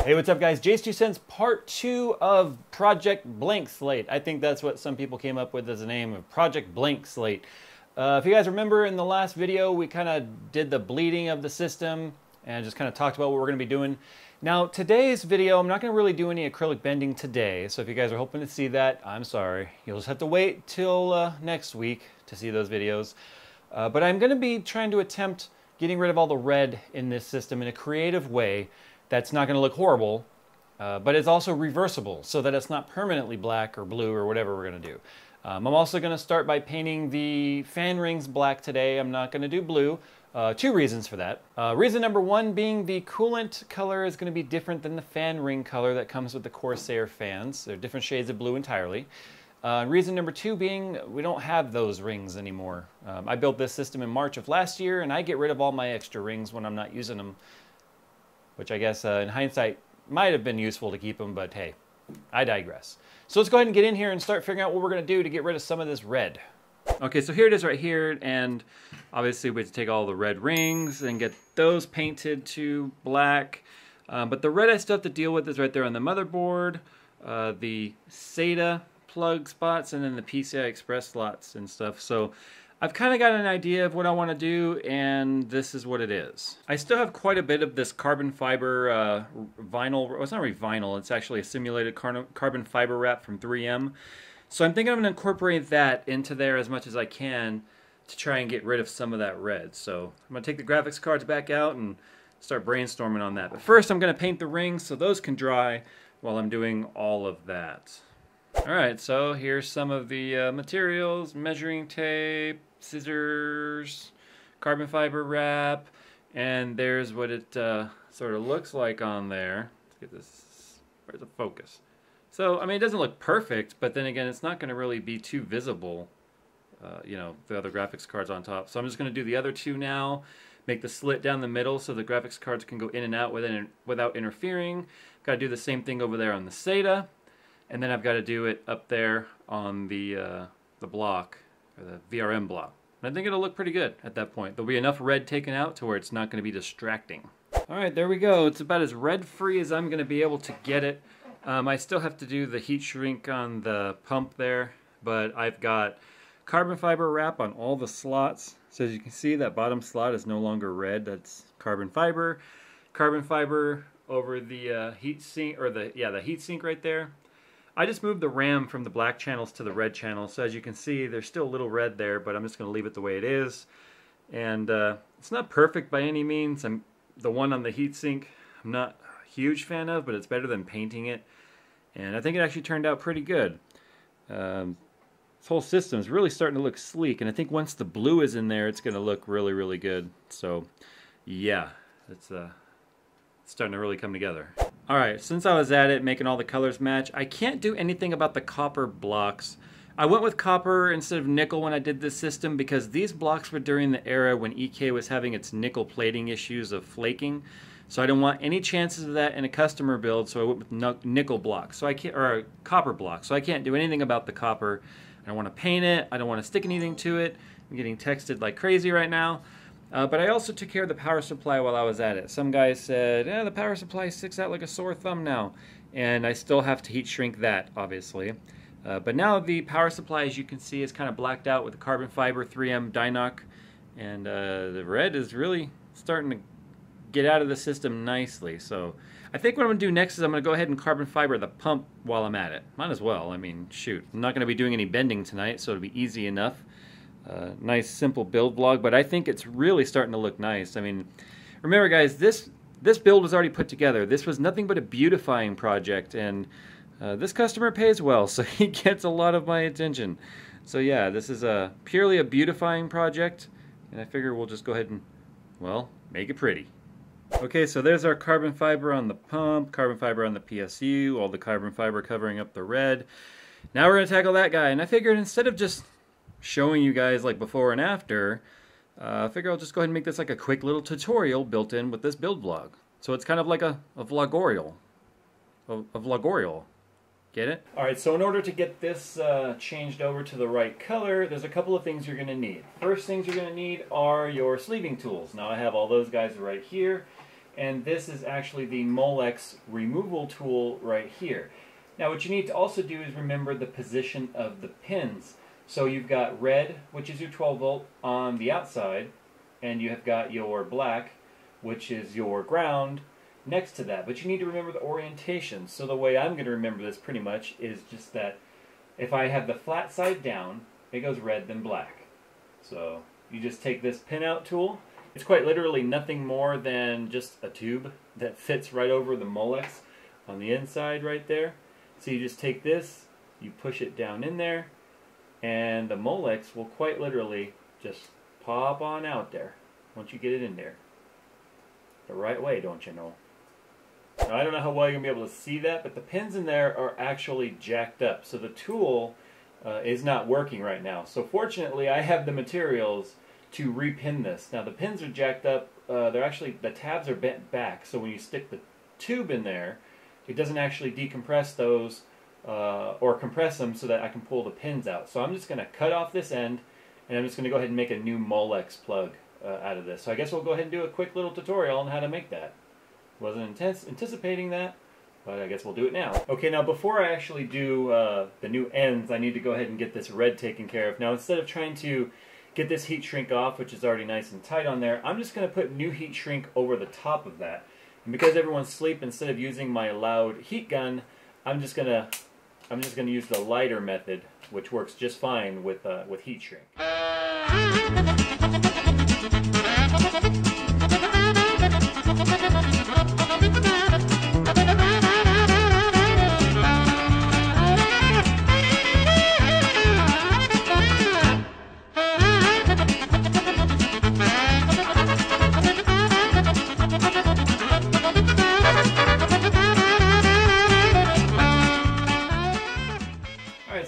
Hey, what's up guys? JayzTwoCents part 2 of Project Blank Slate. I think that's what some people came up with as a name of Project Blank Slate. If you guys remember in the last video, we kind of did the bleeding of the system and just kind of talked about what we're going to be doing. Now today's video, I'm not going to really do any acrylic bending today. So if you guys are hoping to see that, I'm sorry. You'll just have to wait till next week to see those videos. But I'm going to be trying to attempt getting rid of all the red in this system in a creative way that's not going to look horrible, but it's also reversible so that it's not permanently black or blue or whatever we're going to do. I'm also going to start by painting the fan rings black today. I'm not going to do blue. Two reasons for that. Reason number one being the coolant color is going to be different than the fan ring color that comes with the Corsair fans. They're different shades of blue entirely. Reason number two being we don't have those rings anymore. I built this system in March of last year and I get rid of all my extra rings when I'm not using them. Which I guess in hindsight might have been useful to keep them, but hey, I digress. So let's go ahead and get in here and start figuring out what we're going to do to get rid of some of this red. Okay, so here it is right here, and obviously we have to take all the red rings and get those painted to black. But the red I still have to deal with is right there on the motherboard, the SATA plug spots, and then the PCI Express slots and stuff. So I've kind of got an idea of what I want to do, and this is what it is. I still have quite a bit of this carbon fiber vinyl. Well, it's not really vinyl, it's actually a simulated carbon fiber wrap from 3M. So I'm thinking I'm going to incorporate that into there as much as I can to try and get rid of some of that red. So I'm going to take the graphics cards back out and start brainstorming on that. But first I'm going to paint the rings so those can dry while I'm doing all of that. Alright, so here's some of the materials: measuring tape, scissors, carbon fiber wrap, and there's what it sort of looks like on there. Let's get this, where's the focus? So, I mean, it doesn't look perfect, but then again, it's not going to really be too visible, you know, the other graphics cards on top. So I'm just going to do the other two now, make the slit down the middle so the graphics cards can go in and out without interfering. Got to do the same thing over there on the SATA. And then I've got to do it up there on the block, or the VRM block. And I think it'll look pretty good at that point. There'll be enough red taken out to where it's not going to be distracting. Alright, there we go. It's about as red-free as I'm going to be able to get it. I still have to do the heat shrink on the pump there, but I've got carbon fiber wrap on all the slots. So as you can see, that bottom slot is no longer red. That's carbon fiber. Carbon fiber over the heat sink, or the heat sink right there. I just moved the RAM from the black channels to the red channels, so as you can see there's still a little red there, but I'm just going to leave it the way it is. And it's not perfect by any means. The one on the heatsink I'm not a huge fan of, but it's better than painting it. And I think it actually turned out pretty good. This whole system is really starting to look sleek, and I think once the blue is in there it's going to look really, really good. So yeah, it's starting to really come together. Alright, since I was at it, making all the colors match, I can't do anything about the copper blocks. I went with copper instead of nickel when I did this system because these blocks were during the era when EK was having its nickel plating issues of flaking. So I didn't want any chances of that in a customer build, so I went with nickel blocks, so I can't, or copper blocks. So I can't do anything about the copper. I don't want to paint it, I don't want to stick anything to it. I'm getting texted like crazy right now. But I also took care of the power supply while I was at it. Some guys said, the power supply sticks out like a sore thumb now. And I still have to heat shrink that, obviously. But now the power supply, as you can see, is kind of blacked out with the carbon fiber 3M Dynoc. And the red is really starting to get out of the system nicely. So I think what I'm going to do next is I'm going to go ahead and carbon fiber the pump while I'm at it. Might as well. I mean, shoot. I'm not going to be doing any bending tonight, so it'll be easy enough. Nice simple build vlog, but I think it's really starting to look nice. I mean, remember guys, this build was already put together. This was nothing but a beautifying project, and this customer pays well, so he gets a lot of my attention. So yeah, this is purely a beautifying project, and I figure we'll just go ahead and, well, make it pretty. Okay, so there's our carbon fiber on the pump, carbon fiber on the PSU, all the carbon fiber covering up the red. Now we're going to tackle that guy, and I figured instead of just showing you guys like before and after, I figure I'll just go ahead and make this like a quick little tutorial built in with this build vlog. So it's kind of like a vlogorial. A vlogorial. Get it? Alright, so in order to get this changed over to the right color, there's a couple of things you're going to need. First things you're going to need are your sleeving tools. Now I have all those guys right here. and this is actually the Molex removal tool right here. Now what you need to also do is remember the position of the pins. So you've got red, which is your 12 volt on the outside, and you have got your black, which is your ground, next to that. But you need to remember the orientation. So the way I'm going to remember this pretty much is just that if I have the flat side down, it goes red then black. So you just take this pin out tool. It's quite literally nothing more than just a tube that fits right over the Molex on the inside right there. So you just take this, you push it down in there, and the Molex will quite literally just pop on out there once you get it in there. The right way, don't you know? Now, I don't know how well you're going to be able to see that, but the pins in there are actually jacked up. So the tool is not working right now. So fortunately, I have the materials to repin this. Now the pins are jacked up. They're actually, the tabs are bent back. So when you stick the tube in there, it doesn't actually decompress those or compress them so that I can pull the pins out. So I'm just going to cut off this end, and I'm just going to go ahead and make a new Molex plug out of this. So I guess we'll go ahead and do a quick little tutorial on how to make that. Wasn't anticipating that, but I guess we'll do it now. Okay, now before I actually do the new ends, I need to go ahead and get this red taken care of. Now instead of trying to get this heat shrink off, which is already nice and tight on there, I'm just going to put new heat shrink over the top of that. And because everyone's asleep, instead of using my loud heat gun, I'm just gonna use the lighter method, which works just fine with heat shrink.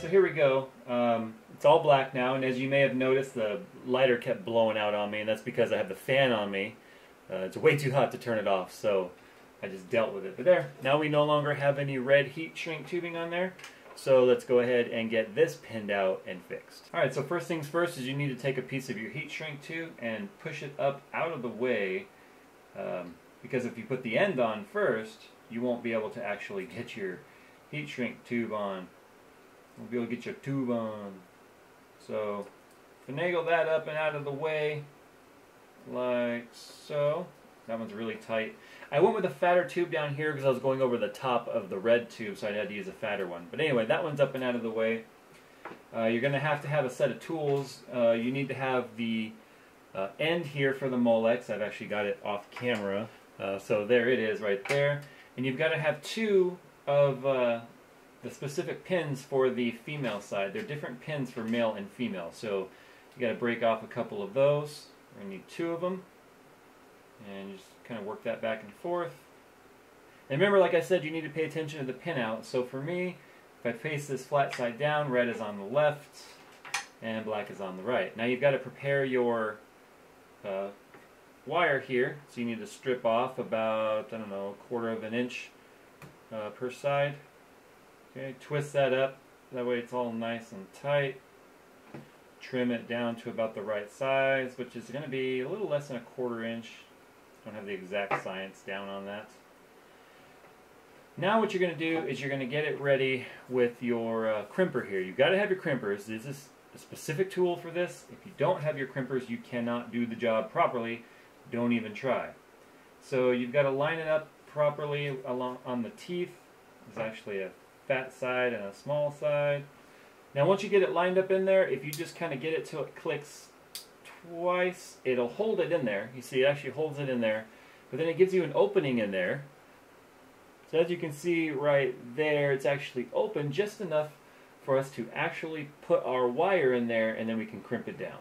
So here we go. It's all black now, and as you may have noticed, the lighter kept blowing out on me, and that's because I have the fan on me. It's way too hot to turn it off, so I just dealt with it. But there, now we no longer have any red heat shrink tubing on there, so let's go ahead and get this pinned out and fixed. Alright, so first things first is you need to take a piece of your heat shrink tube and push it up out of the way, because if you put the end on first, you won't be able to actually get your heat shrink tube on. We'll be able to get your tube on. So finagle that up and out of the way like so. That one's really tight. I went with a fatter tube down here because I was going over the top of the red tube, so I had to use a fatter one. But anyway, that one's up and out of the way. You're going to have a set of tools. You need to have the end here for the Molex. I've actually got it off camera. So there it is right there. And you've got to have two of the specific pins for the female side. They're different pins for male and female. So you got to break off a couple of those. We're going to need two of them. And just kind of work that back and forth. And remember, like I said, you need to pay attention to the pin out. So for me, if I face this flat side down, red is on the left and black is on the right. Now you've got to prepare your wire here. So you need to strip off about, I don't know, 1/4 of an inch per side. Okay, twist that up. That way it's all nice and tight. Trim it down to about the right size, which is going to be a little less than 1/4 inch. Don't have the exact science down on that. Now what you're going to do is you're going to get it ready with your crimper here. You've got to have your crimpers. This is a specific tool for this. If you don't have your crimpers, you cannot do the job properly. Don't even try. So you've got to line it up properly along on the teeth. There's actually a fat side and a small side. Now once you get it lined up in there, if you just kind of get it till it clicks twice, it'll hold it in there. You see, it actually holds it in there, but then it gives you an opening in there. So as you can see right there, it's actually open just enough for us to actually put our wire in there, and then we can crimp it down.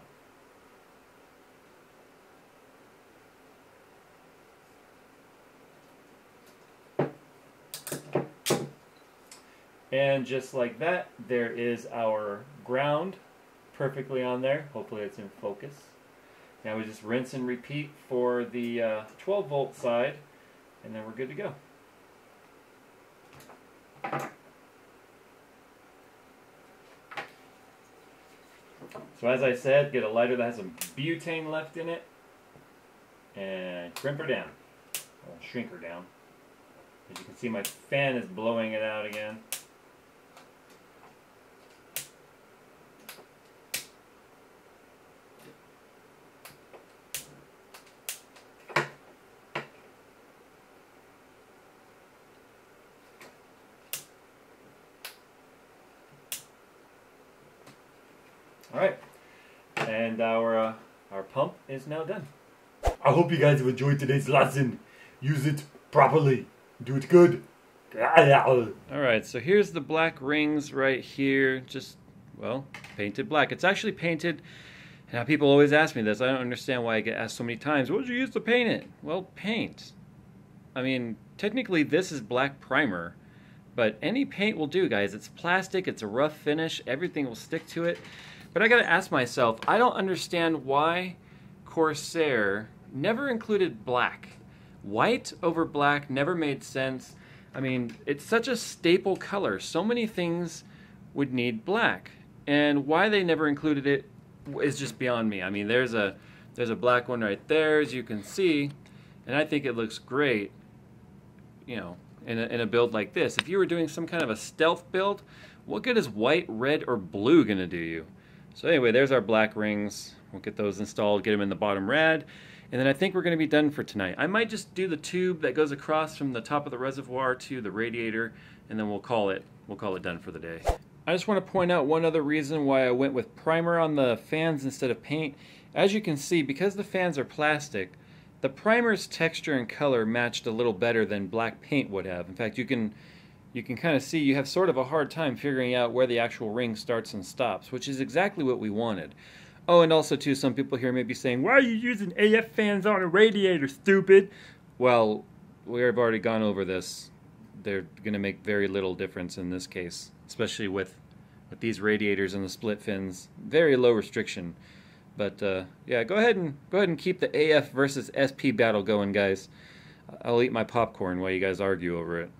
And just like that, there is our ground perfectly on there. Hopefully it's in focus. Now we just rinse and repeat for the 12 volt side, and then we're good to go. So as I said, get a lighter that has some butane left in it, and crimp her down. I'll shrink her down. As you can see, my fan is blowing it out again. All right, and our pump is now done. I hope you guys have enjoyed today's lesson. Use it properly. Do it good. Alright, so here's the black rings right here. Just, well, painted black. It's actually painted. Now people always ask me this. I don't understand why I get asked so many times. What did you use to paint it? Well, paint. I mean, technically this is black primer. But any paint will do, guys. It's plastic. It's a rough finish. Everything will stick to it. But I gotta ask myself, I don't understand why Corsair never included black. White over black never made sense. I mean, it's such a staple color. So many things would need black. And why they never included it is just beyond me. I mean, there's a black one right there, as you can see. And I think it looks great, you know, in a build like this. If you were doing some kind of a stealth build, what good is white, red, or blue gonna do you? So anyway, there's our black rings. We'll get those installed, get them in the bottom rad. And then I think we're going to be done for tonight. I might just do the tube that goes across from the top of the reservoir to the radiator, and then we'll call it done for the day. I just want to point out one other reason why I went with primer on the fans instead of paint. As you can see, because the fans are plastic, the primer's texture and color matched a little better than black paint would have. In fact, you can kind of see you have sort of a hard time figuring out where the actual ring starts and stops, which is exactly what we wanted. Oh, and also, too, some people here may be saying, why are you using AF fans on a radiator, stupid? Well, we have already gone over this. They're going to make very little difference in this case, especially with these radiators and the split fins. Very low restriction. But, yeah, go ahead and keep the AF versus SP battle going, guys. I'll eat my popcorn while you guys argue over it.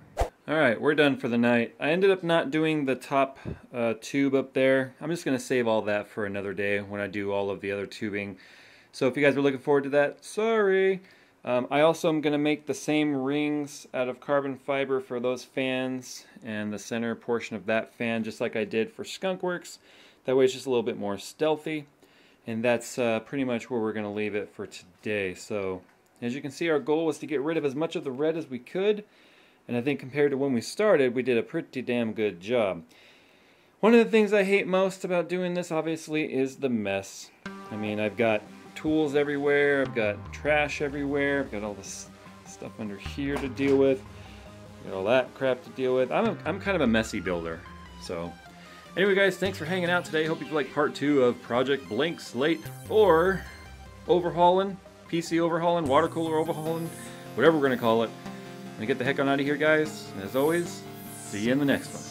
Alright, we're done for the night. I ended up not doing the top tube up there. I'm just going to save all that for another day when I do all of the other tubing. So if you guys are looking forward to that, sorry. I also am going to make the same rings out of carbon fiber for those fans and the center portion of that fan, just like I did for Skunkworks. That way it's just a little bit more stealthy. And that's pretty much where we're going to leave it for today. So as you can see, our goal was to get rid of as much of the red as we could. And I think compared to when we started, we did a pretty damn good job. One of the things I hate most about doing this, obviously, is the mess. I mean, I've got tools everywhere, I've got trash everywhere, I've got all this stuff under here to deal with, got all that crap to deal with. I'm kind of a messy builder. So, anyway guys, thanks for hanging out today. Hope you like part 2 of Project Blank Slate, or Overhaulin, PC Overhaulin, Water Cooler Overhaulin, whatever we're going to call it. I'm gonna get the heck on out of here, guys. And as always, see you in the next one.